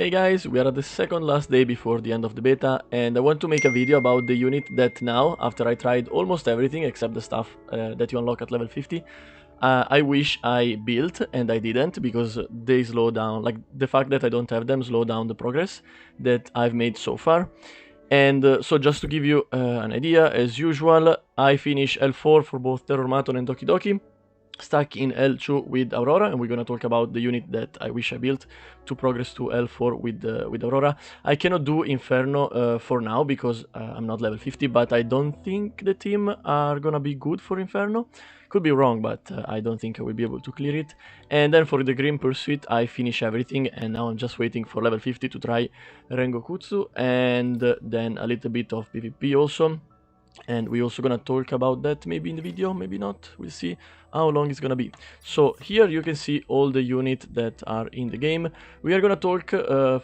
Hey guys, we are at the second last day before the end of the beta, and I want to make a video about the unit that now, after I tried almost everything except the stuff that you unlock at level 50, I wish I built and I didn't, because they slow down, like the fact that I don't have them slow down the progress that I've made so far. And so just to give you an idea, as usual, I finish L4 for both Terrormaton and Doki Doki, stuck in L2 with Aurora, and we're gonna talk about the unit that I wish I built to progress to L4 with Aurora. I cannot do Inferno for now because I'm not level 50, but I don't think the team are gonna be good for Inferno. Could be wrong, but I don't think I will be able to clear it. And then for the Grim Pursuit, I finish everything, and now I'm just waiting for level 50 to try Rengokutsu, and then a little bit of PvP also. And we're also gonna talk about that maybe in the video, maybe not, we'll see how long it's gonna be. So here you can see all the units that are in the game. We are gonna talk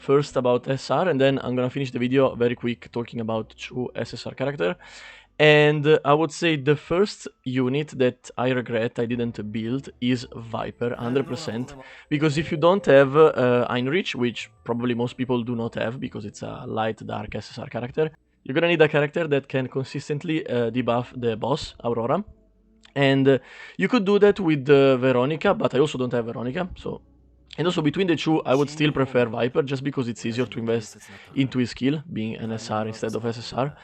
first about SR, and then I'm gonna finish the video very quick talking about 2 SSR character. And I would say the first unit that I regret I didn't build is Viper, 100%, because if you don't have Heinrich, which probably most people do not have because it's a light dark SSR character, you're gonna need a character that can consistently debuff the boss, Aurora. And you could do that with Veronica, but I also don't have Veronica, so... And also between the two, I would still prefer Viper, just because it's easier to invest into his skill, being an SR instead of SSR.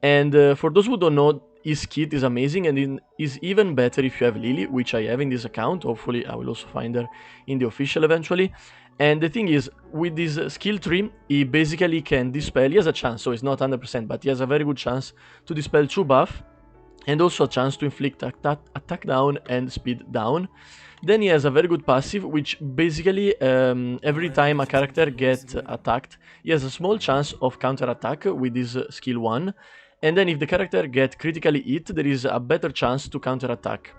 And for those who don't know, his kit is amazing, and is even better if you have Lily, which I have in this account. Hopefully I will also find her in the official eventually. And the thing is, with this skill tree, he basically can dispel. He has a chance, so it's not 100%, but he has a very good chance to dispel 2 buff, and also a chance to inflict attack down and speed down. Then he has a very good passive, which basically every time a character gets attacked, he has a small chance of counter attack with his skill 1. And then if the character gets critically hit, there is a better chance to counter attack.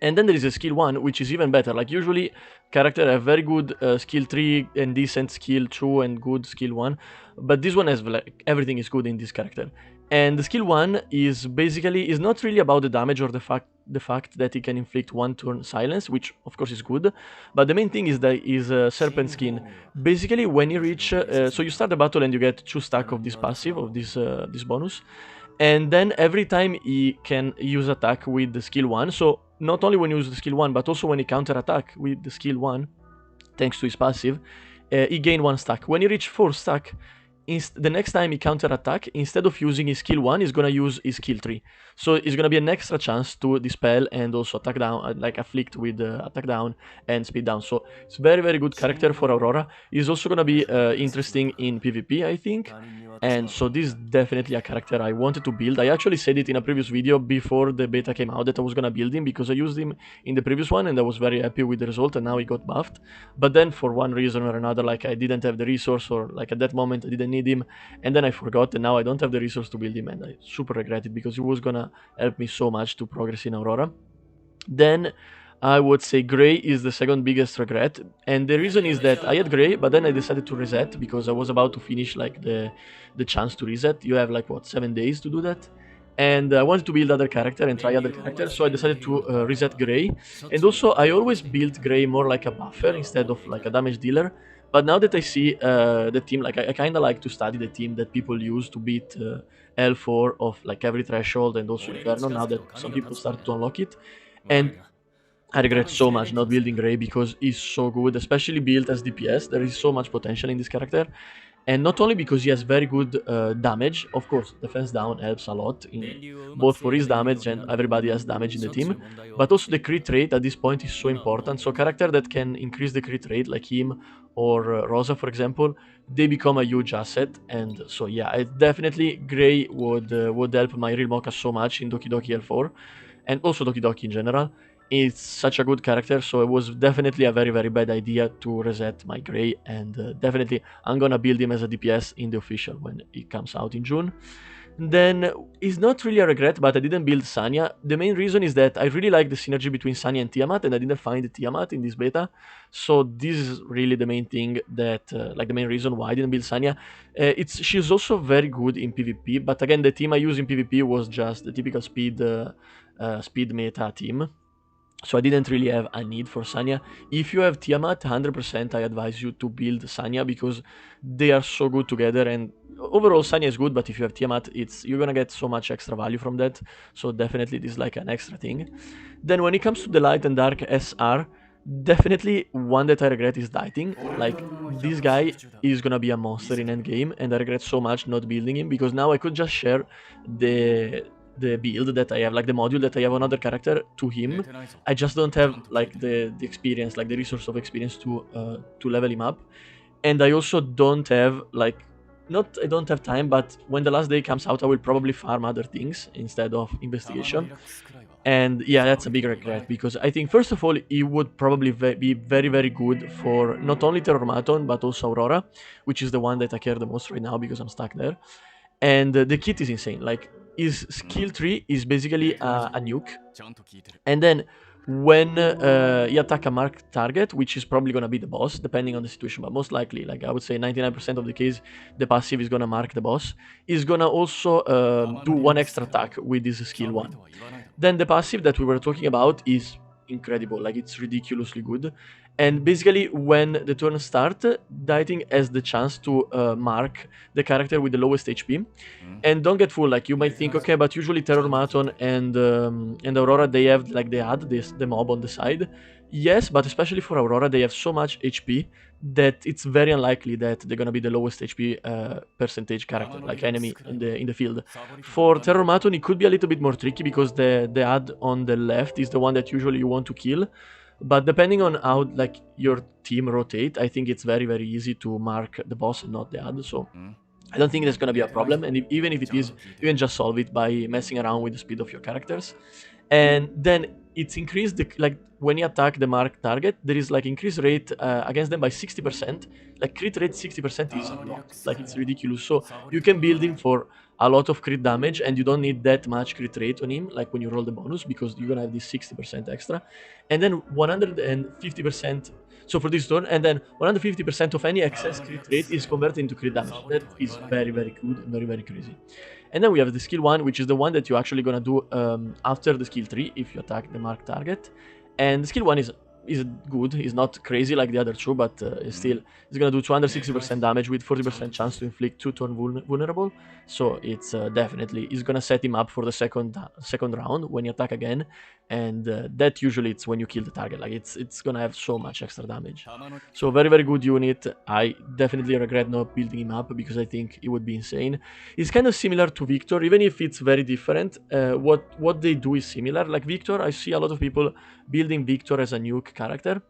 And then there is a skill 1, which is even better. Like usually character have very good skill 3 and decent skill 2 and good skill 1, but this one has like everything is good in this character. And the skill 1 is basically is not really about the damage or the fact that he can inflict 1 turn silence, which of course is good, but the main thing is that is serpent skin. Basically when you reach so you start the battle and you get 2 stack of this passive, of this bonus, and then every time he can use attack with the skill 1, so not only when you use the skill 1, but also when he counter attack with the skill 1, thanks to his passive, he gain 1 stack. When he reach 4 stack, the next time he counter attack, instead of using his skill 1, he's gonna use his skill 3. So it's gonna be an extra chance to dispel and also attack down, like afflict with attack down and speed down. So it's very, very good character for Aurora. He's also gonna be interesting in PvP, I think. And so this is definitely a character I wanted to build. I actually said it in a previous video before the beta came out that I was gonna build him, because I used him in the previous one and I was very happy with the result, and now he got buffed. But then for one reason or another, like I didn't have the resource, or like at that moment I didn't need him, and then I forgot, and now I don't have the resource to build him, and I super regret it because he was gonna help me so much to progress in Aurora. Then I would say Grey is the second biggest regret, and the reason is that I had Grey, but then I decided to reset because I was about to finish like the chance to reset. You have like what, 7 days to do that, and I wanted to build other character and try other characters, so I decided to reset Grey. And also I always built Grey more like a buffer instead of like a damage dealer. But now that I see the team, like I kind of like to study the team that people use to beat L4 of like every threshold and also Inferno, now that some people start to unlock it. And I regret so much not building Grey because he's so good, especially built as DPS. There is so much potential in this character. And not only because he has very good damage, of course, defense down helps a lot, both for his damage and everybody has damage in the team, but also the crit rate at this point is so important. So character that can increase the crit rate, like him or Rosa, for example, they become a huge asset. And so yeah, definitely Grey would help my real Mocha so much in Doki Doki L4, and also Doki Doki in general. It's such a good character, so it was definitely a very, very bad idea to reset my Grey, and definitely I'm gonna build him as a DPS in the official when it comes out in June. Then it's not really a regret, but I didn't build Sania. The main reason is that I really like the synergy between Sania and Tiamat, and I didn't find Tiamat in this beta. So this is really the main thing that, like the main reason why I didn't build Sania. She's also very good in PvP, but again, the team I use in PvP was just the typical speed meta team. So I didn't really have a need for Sania. If you have Tiamat, 100% I advise you to build Sania because they are so good together, and overall Sania is good, but if you have Tiamat, you're gonna get so much extra value from that. So definitely this is like an extra thing. Then when it comes to the Light and Dark SR, definitely one that I regret is Diting. Like, this guy is gonna be a monster in endgame, and I regret so much not building him because now I could just share the build that I have, like the module that I have on other character to him. I just don't have like the experience, like the resource of experience to level him up, and I also don't have like not I don't have time, but when the last day comes out, I will probably farm other things instead of investigation. And yeah, that's a big regret because I think first of all it would probably be very very good for not only Terrormaton but also Aurora, which is the one that I care the most right now because I'm stuck there. And the kit is insane. Like, his skill tree is basically a nuke, and then when you attack a marked target, which is probably gonna be the boss, depending on the situation, but most likely, like I would say 99% of the case, the passive is gonna mark the boss, is gonna also do one extra attack with this skill 1. Then the passive that we were talking about is incredible, like it's ridiculously good. And basically, when the turn starts, Diting has the chance to mark the character with the lowest HP. And don't get fooled, like you might think, okay, but usually Terrormaton and Aurora, they have like they add the mob on the side. Yes, but especially for Aurora, they have so much HP that it's very unlikely that they're gonna be the lowest HP percentage character, like enemy in the field. For Terrormaton, it could be a little bit more tricky because the ad on the left is the one that usually you want to kill. But depending on how like your team rotate, I think it's very very easy to mark the boss and not the ad. So I don't think there's gonna be a problem, and even if it is, you can just solve it by messing around with the speed of your characters. And then it's increased like when you attack the marked target, there is like increased rate against them by 60%. Like crit rate 60% is a lot, like it's ridiculous. So you can build him for a lot of crit damage, and you don't need that much crit rate on him, like when you roll the bonus, because you're gonna have this 60% extra, and then 150%. So for this turn, and then 150% of any excess crit rate is converted into crit damage. That is very very good and very very crazy. And then we have the skill 1, which is the one that you're actually gonna do after the skill 3 if you attack the marked target. And the skill 1 is good. It's not crazy like the other two, but still, it's gonna do 260% damage with 40% chance to inflict 2 turn vulnerable. So it's definitely is gonna set him up for the second round when you attack again, and that usually it's when you kill the target. Like it's gonna have so much extra damage. So very very good unit. I definitely regret not building him up because I think it would be insane. It's kind of similar to Victor, even if it's very different. What they do is similar. Like Victor, I see a lot of people building Victor as a nuke character,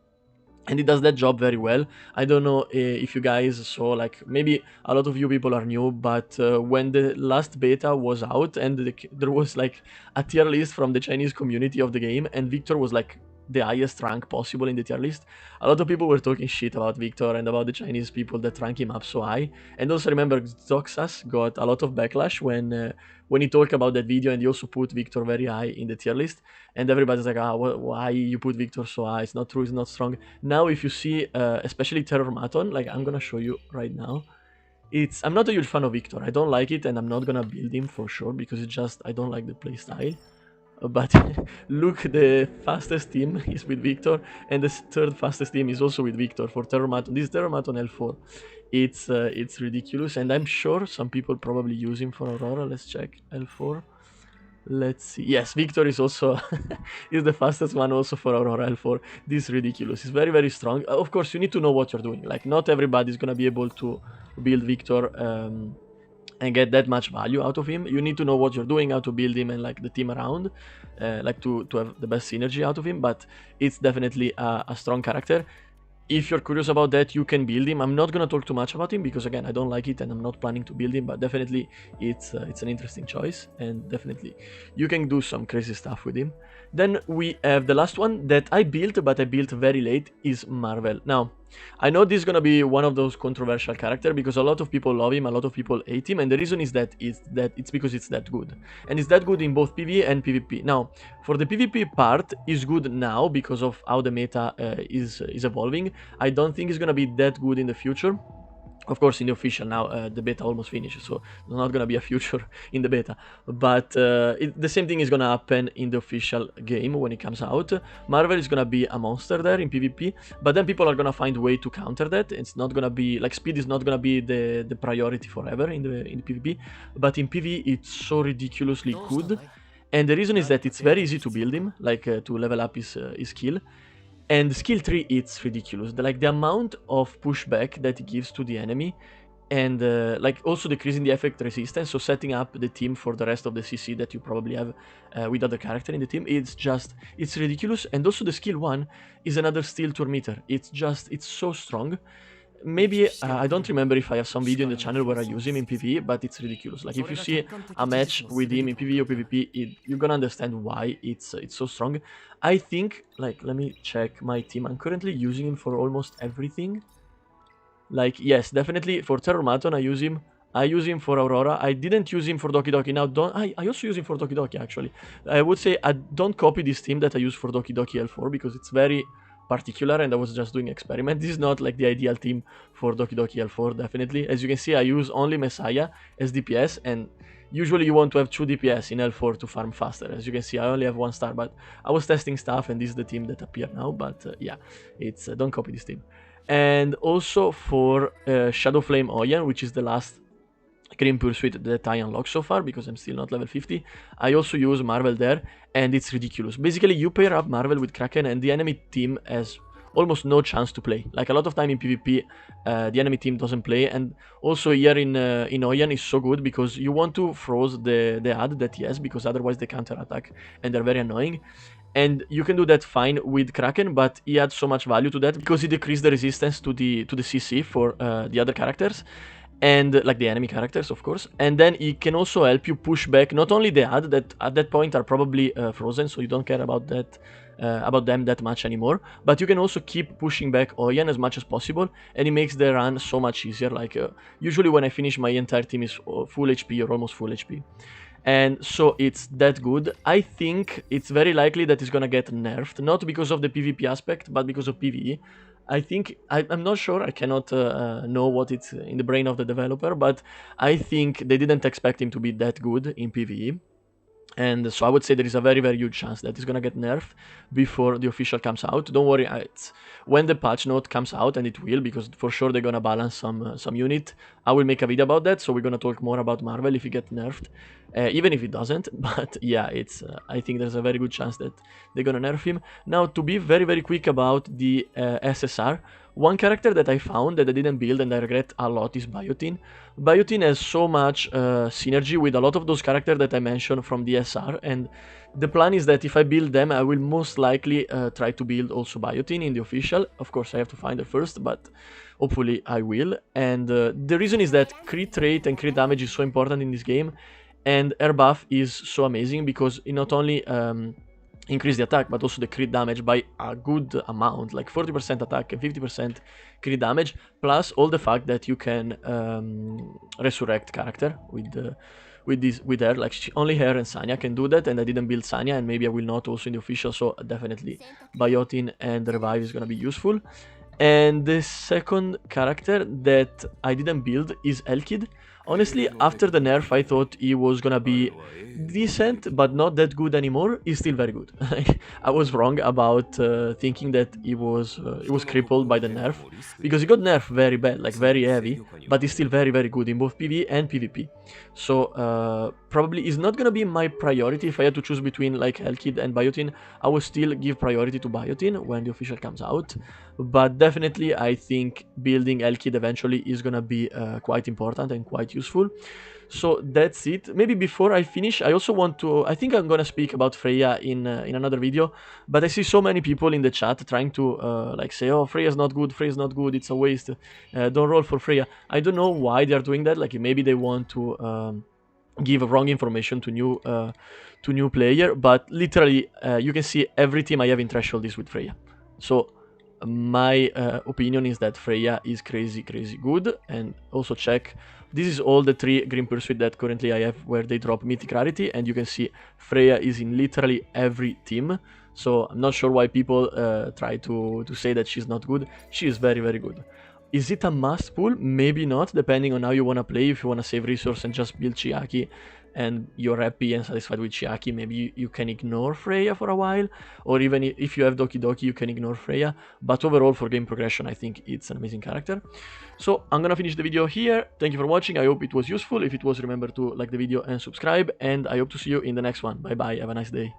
and it does that job very well. I don't know if you guys saw, like maybe a lot of you people are new, but when the last beta was out and there was like a tier list from the Chinese community of the game, and Victor was like the highest rank possible in the tier list, a lot of people were talking shit about Victor and about the Chinese people that rank him up so high. And also remember, Zoxas got a lot of backlash when he talked about that video, and he also put Victor very high in the tier list, and everybody's like, why you put Victor so high? It's not true, it's not strong. Now if you see especially Terrormaton, like I'm gonna show you right now, I'm not a huge fan of Victor. I don't like it, and I'm not gonna build him for sure because it's just I don't like the playstyle. But look, the fastest team is with Victor, and the third fastest team is also with Victor for Terrormaton. This is Terrormaton L4. It's ridiculous, and I'm sure some people probably use him for Aurora. Let's check L4. Let's see. Yes, Victor is also is the fastest one also for Aurora L4. This is ridiculous. It's very very strong. Of course, you need to know what you're doing. Like not everybody is gonna be able to build Victor and get that much value out of him. You need to know what you're doing, how to build him, and like the team around, like to have the best synergy out of him. But it's definitely a strong character. If you're curious about that, you can build him. I'm not gonna talk too much about him because again, I don't like it and I'm not planning to build him. But definitely, it's an interesting choice, and definitely you can do some crazy stuff with him. Then we have the last one that I built, but I built very late, is Marvell. Now, I know this is gonna be one of those controversial characters because a lot of people love him, a lot of people hate him, and the reason is that it's because it's that good, and it's that good in both PvE and PvP. Now, for the PvP part, is good now because of how the meta is evolving. I don't think it's gonna be that good in the future. Of course, in the official now, the beta almost finished, so there's not gonna be a future in the beta. But the same thing is gonna happen in the official game when it comes out. Marvell is gonna be a monster there in PvP, but then people are gonna find a way to counter that. It's not gonna be like speed is not gonna be the priority forever in the PvP, but in PvE it's so ridiculously good. And the reason is that it's very easy to build him, like to level up his skill. And skill 3, it's ridiculous. Like the amount of pushback that it gives to the enemy, and like also decreasing the effect resistance, so setting up the team for the rest of the CC that you probably have with other character in the team, it's ridiculous. And also the skill 1 is another steel meter. It's so strong. Maybe I don't remember if I have some video in the channel where I use him in PvE, but it's ridiculous. Like if you see a match with him in PvE or PvP, you're gonna understand why it's so strong. I think, like, let me check my team. I'm currently using him for almost everything. Like, yes, definitely for Terrormaton I use him. I use him for Aurora. I didn't use him for Doki Doki. Now, I also use him for Doki Doki, actually. I would say I don't copy this team that I use for Doki Doki L4 because it's very particular and I was just doing experiment. This is not like the ideal team for Doki Doki L4, definitely. As you can see, I use only Messiah as DPS, and usually you want to have 2 DPS in L4 to farm faster. As you can see, I only have 1 star, but I was testing stuff and this is the team that appeared now, but yeah, it's don't copy this team. And also for Shadow Flame Oyen, which is the last Green Pursuit that I unlocked so far, because I'm still not level 50. I also use Marvell there, and it's ridiculous. Basically, you pair up Marvell with Kraken, and the enemy team has almost no chance to play. Like a lot of time in PvP, the enemy team doesn't play, and also here in Oyen is so good because you want to froze the ad that he has, because otherwise they counter attack and they're very annoying. And you can do that fine with Kraken, but he adds so much value to that because he decreased the resistance to the CC for the other characters, and like the enemy characters, of course. And then it can also help you push back not only the ad that at that point are probably frozen, so you don't care about that about them that much anymore, but you can also keep pushing back Oyen as much as possible, and it makes the run so much easier. Like usually when I finish, my entire team is full HP or almost full HP, and so it's that good. I think it's very likely that it's gonna get nerfed, not because of the PvP aspect, but because of PvE. I think, I'm not sure, I cannot know what it's in the brain of the developer, but I think they didn't expect him to be that good in PvE. And so I would say there is a very, very huge chance that it's gonna get nerfed before the official comes out. Don't worry, it's when the patch note comes out, and it will, because for sure they're gonna balance some unit. I will make a video about that, so we're gonna talk more about Marvell if it gets nerfed, even if it doesn't. But yeah, it's I think there's a very good chance that they're gonna nerf him. Now, to be very, very quick about the SSR, one character that I found that I didn't build and I regret a lot is Beyontin. Beyontin has so much synergy with a lot of those characters that I mentioned from the SR, and the plan is that if I build them, I will most likely try to build also Beyontin in the official. Of course, I have to find her first, but hopefully I will. And the reason is that crit rate and crit damage is so important in this game, and her buff is so amazing because it not only increase the attack, but also the crit damage by a good amount, like 40% attack and 50% crit damage, plus all the fact that you can resurrect character with her. Like only her and Sania can do that, and I didn't build Sania, and maybe I will not also in the official, so definitely Beyontin and Revive is gonna be useful. And the second character that I didn't build is Elkid. Honestly, after the nerf, I thought he was gonna be decent, but not that good anymore. He's still very good. I was wrong about thinking that he was crippled by the nerf, because he got nerfed very bad, like very heavy, but he's still very, very good in both PvE and PvP. So probably is not gonna be my priority. If I had to choose between like Elkid and Beyontin, I would still give priority to Beyontin when the official comes out. But definitely, I think building Elkid eventually is gonna be quite important and quite useful. So that's it. Maybe before I finish, I also want to, I think I'm gonna speak about Freya in another video, but I see so many people in the chat trying to like say, oh, Freya's not good, Freya's not good, it's a waste, don't roll for Freya. I don't know why they're doing that. Like maybe they want to give wrong information to new player, but literally you can see every team I have in Threshold is with Freya. So my opinion is that Freya is crazy good. And also check, this is all the 3 Green Pursuit that currently I have where they drop Mythic Rarity, and you can see Freya is in literally every team. So I'm not sure why people try to say that she's not good. She is very, very good. Is it a must pull? Maybe not, depending on how you want to play. If you want to save resource and just build Chiaki and you're happy and satisfied with Chiaki, maybe you can ignore Freya for a while, or even if you have Doki Doki, you can ignore Freya. But overall, for game progression, I think it's an amazing character. So I'm gonna finish the video here. Thank you for watching. I hope it was useful. If it was, remember to like the video and subscribe, and I hope to see you in the next one. Bye bye, have a nice day.